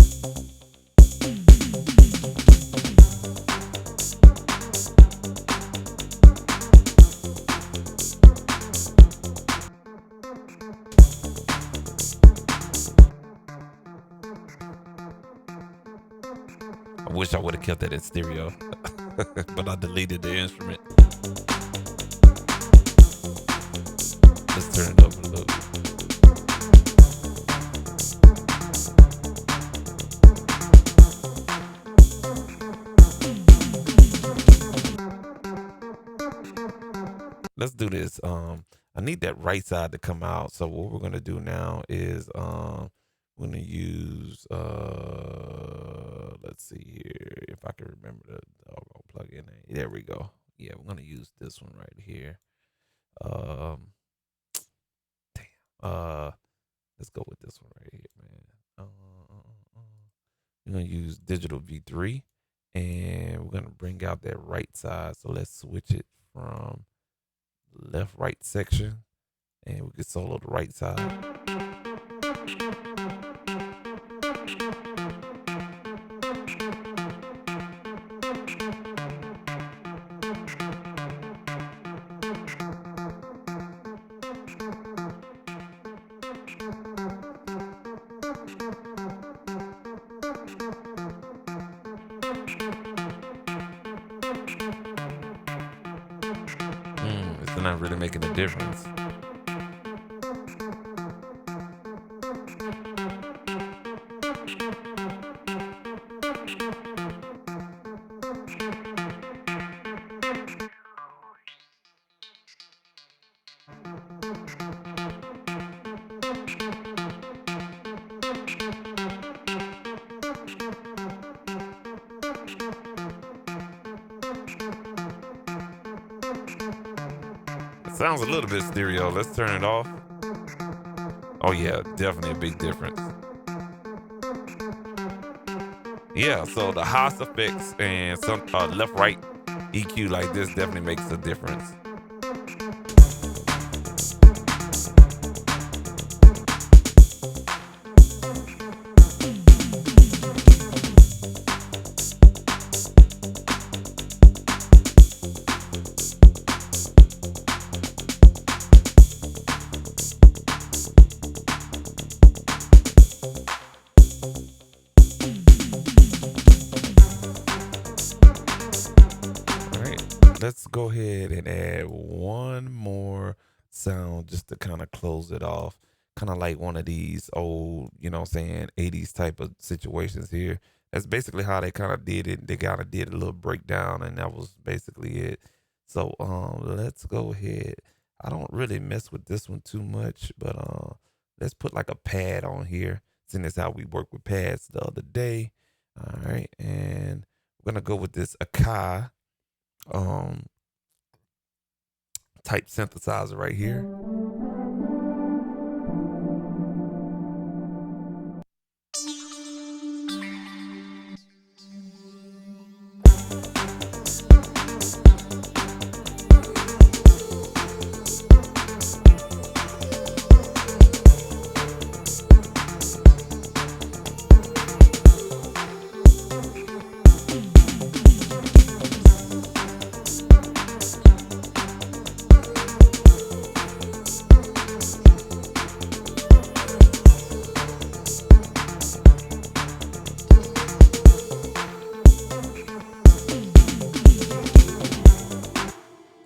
I wish I would have kept that in stereo, but I deleted the instrument. Let's turn it up a little bit. Let's do this. I need that right side to come out. So what we're gonna do now is we're gonna use let's see here if I can remember the doggone plug in there. There we go. Yeah, we're gonna use this one right here. Um damn. Let's go with this one right here, man. We're gonna use digital V3 and we're gonna bring out that right side. So let's switch it from left right section and we can solo the right side. It's not really making a difference. Sounds a little bit stereo. Let's turn it off. Oh yeah, definitely a big difference. Yeah, so the house effects and some left right EQ like this definitely makes a difference. All right, let's go ahead and add one more sound just to kind of close it off. Kind of like one of these old, you know what I'm saying, 80s type of situations here. That's basically how they kind of did it. They kind of did a little breakdown, and that was basically it. So let's go ahead. I don't really mess with this one too much, but let's put like a pad on here, seeing as how we worked with pads the other day. All right, and we're gonna go with this Akai um type synthesizer right here.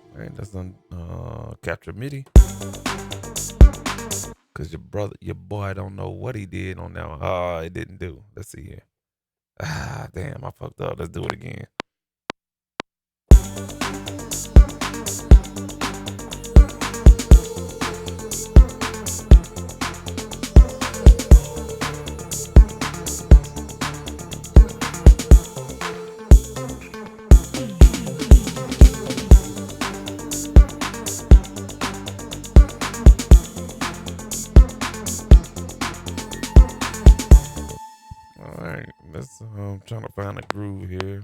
All right, that's on capture MIDI. Cause your brother, your boy, don't know what he did on that one. Oh, it didn't do. Let's see here. Ah, damn, I fucked up. Let's do it again. All right, let's. Trying to find a groove here.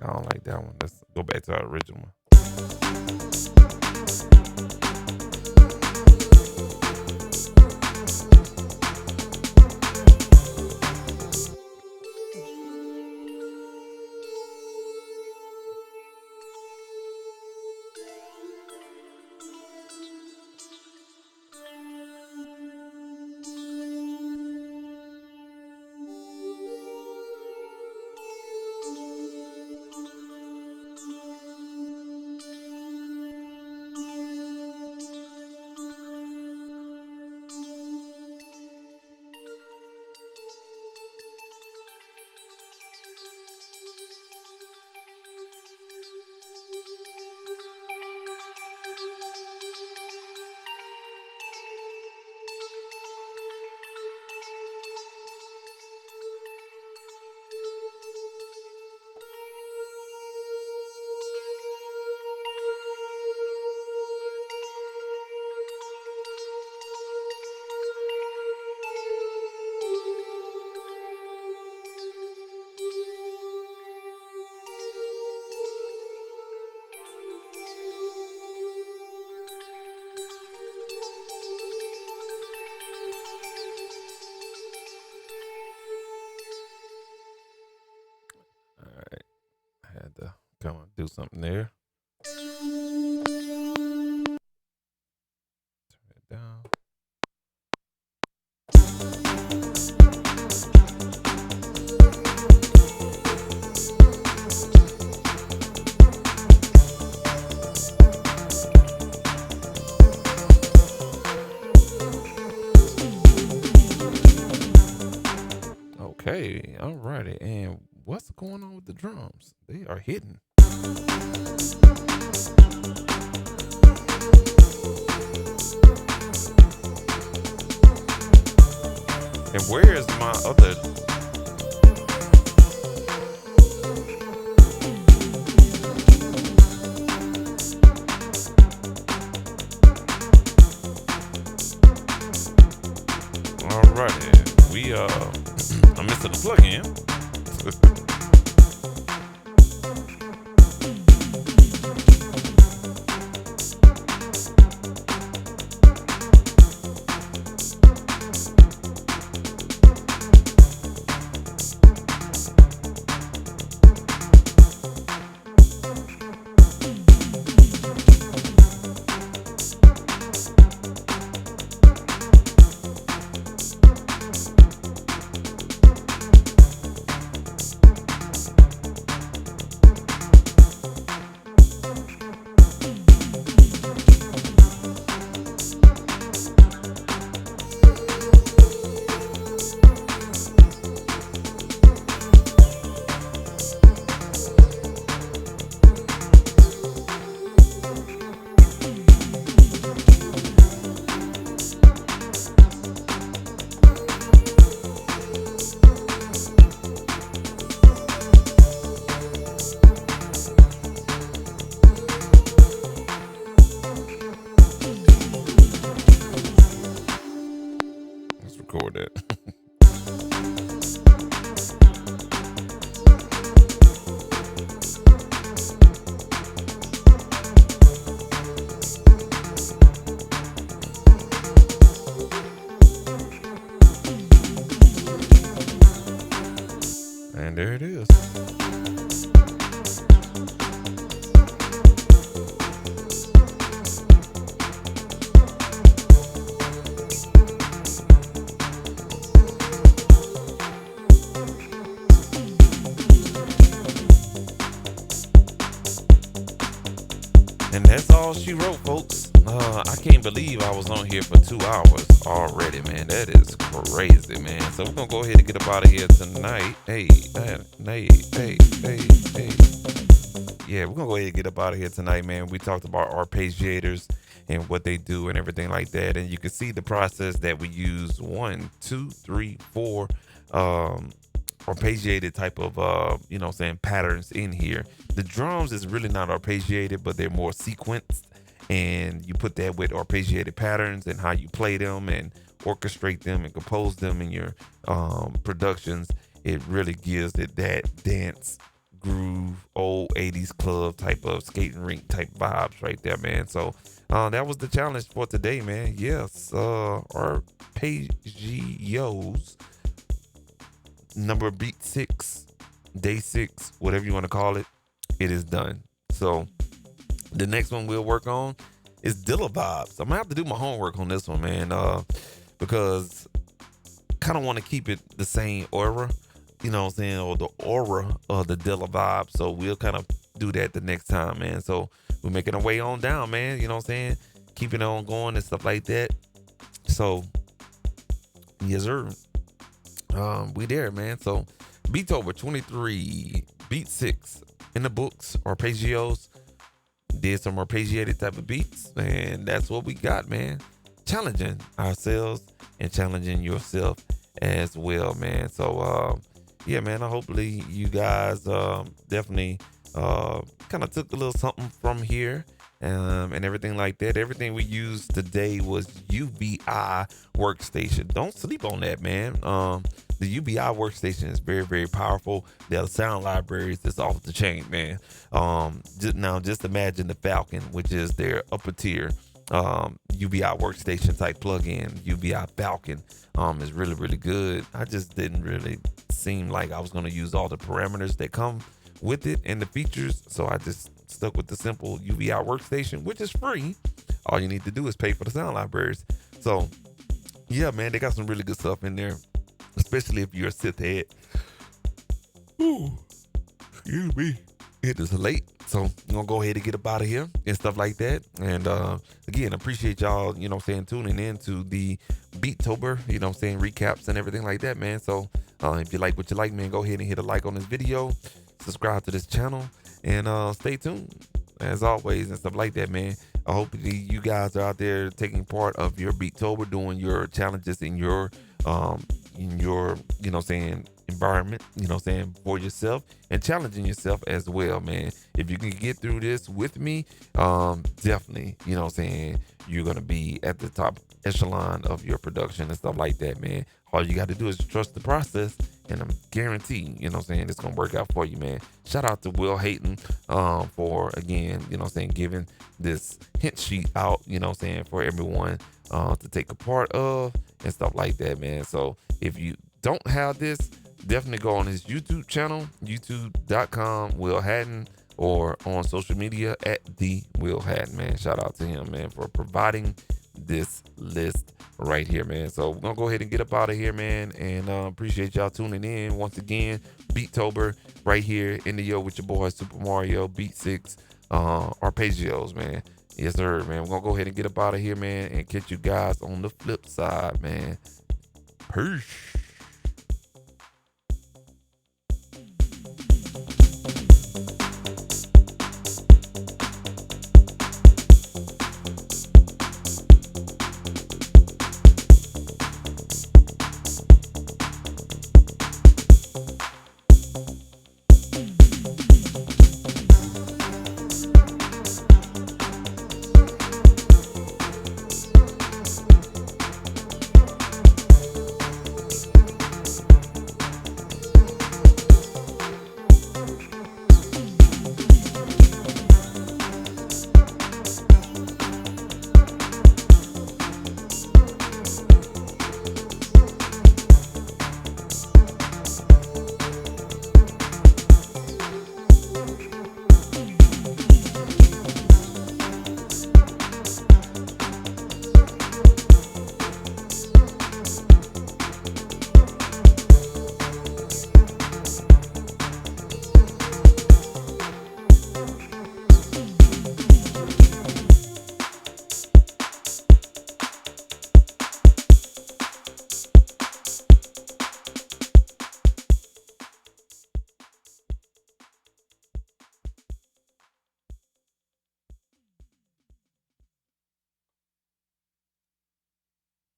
I don't like that one. Let's go back to our original one. All right, I had to come and do something there. Turn it down. Okay, alrighty. And what's going on with the drums? They are hidden. And where is my other? Alrighty, we I'm missing the plug-in. Let's record that. And there it is. And that's all she wrote, folks. I can't believe I was on here for 2 hours already, man. That is crazy, man. So we're gonna go ahead and get up out of here tonight. Hey, man, hey. Yeah, we're gonna go ahead and get up out of here tonight, man. We talked about arpeggiators and what they do and everything like that. And you can see the process that we use: one, two, three, four arpeggiated type of saying patterns in here. The drums is really not arpeggiated, but they're more sequenced, and you put that with arpeggiated patterns and how you play them and orchestrate them and compose them in your productions. It really gives it that dance groove, old 80s club type of skating rink type vibes right there, man. So that was the challenge for today, man. Yes, Arpeggios number beat 6, day 6, whatever you want to call it. It is done. So the next one we'll work on is Dilla Vibes. I'm gonna have to do my homework on this one, man, because kind of want to keep it the same aura, you know what I'm saying, or the aura of the Dilla Vibe. So we'll kind of do that the next time, man. So we're making our way on down, man. You know what I'm saying, keeping on going and stuff like that. So yes, sir. We there, man. So Beatober 23, beat 6 in the books, arpeggios. Did some arpeggiated type of beats, and that's what we got, man. Challenging ourselves and challenging yourself as well, man. So yeah, man. Hopefully you guys definitely kind of took a little something from here. And everything like that. Everything we used today was UBI workstation. Don't sleep on that, man. The UBI workstation is very, very powerful. The sound libraries is off the chain, man. Just imagine the Falcon, which is their upper tier UBI workstation type plugin. UBI Falcon is really, really good. I just didn't really seem like I was going to use all the parameters that come with it and the features, so I just stuck with the simple UBI workstation, which is free. All you need to do is pay for the sound libraries. So yeah, man, they got some really good stuff in there, especially if you're a Sith head. Ooh, excuse me. It is late, so I'm gonna go ahead and get up out of here and stuff like that. And again, appreciate y'all, you know what I'm saying, tuning in to the Beatober, you know what I'm saying, recaps and everything like that, man. So if you like what you like, man, go ahead and hit a like on this video, subscribe to this channel, And stay tuned as always and stuff like that, man. I hope that you guys are out there taking part of your Beatober, doing your challenges um in your saying environment, saying for yourself and challenging yourself as well, man. If you can get through this with me, definitely, saying you're gonna be at the top echelon of your production and stuff like that, man. All you got to do is trust the process, and I'm guaranteed, saying it's gonna work out for you, man. Shout out to Will Hayton for again, saying giving this hint sheet out, saying for everyone to take a part of and stuff like that, man. So if you don't have this, definitely go on his YouTube channel, youtube.com Will Hatton, or on social media at the Will Hatton, man. Shout out to him, man, for providing this list right here, man. So we're gonna go ahead and get up out of here, man, and appreciate y'all tuning in once again. Beattober right here in the yo with your boy Super Mario Beat 6 Arppegios, man. Yes, sir, man. We're gonna go ahead and get up out of here, man, and catch you guys on the flip side, man. Peace.